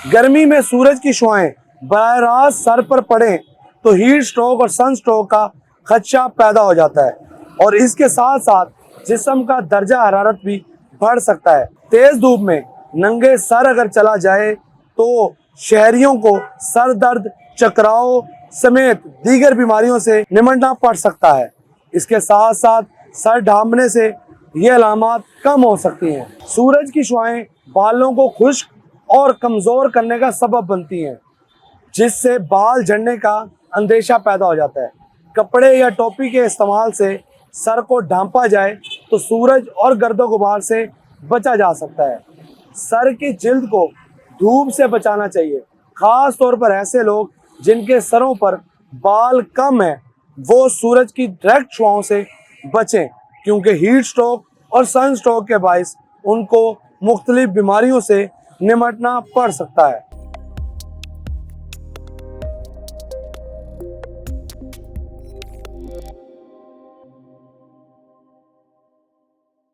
गर्मी में सूरज की शुआएं बराह रास्त सर पर पड़ें तो हीट स्ट्रोक और सन स्ट्रोक का खदशा पैदा हो जाता है और इसके साथ साथ जिस्म का दर्जा हरारत भी बढ़ सकता है। तेज धूप में नंगे सर अगर चला जाए तो शहरियों को सर दर्द, चकराव समेत दीगर बीमारियों से निमटना पड़ सकता है। इसके साथ साथ सर ढांपने से ये अलामात कम हो सकती हैं। सूरज की शुआएं बालों को खुश्क और कमज़ोर करने का सबब बनती हैं, जिससे बाल झड़ने का अंदेशा पैदा हो जाता है। कपड़े या टोपी के इस्तेमाल से सर को ढांपा जाए तो सूरज और गर्दो गुबार से बचा जा सकता है। सर की जिल्द को धूप से बचाना चाहिए। ख़ास तौर पर ऐसे लोग जिनके सरों पर बाल कम हैं, वो सूरज की डायरेक्ट छुआओं से बचें, क्योंकि हीट स्ट्रोक और सन स्ट्रोक के बायस उनको मुख्तलिफ बीमारियों से निमटना पड़ सकता है।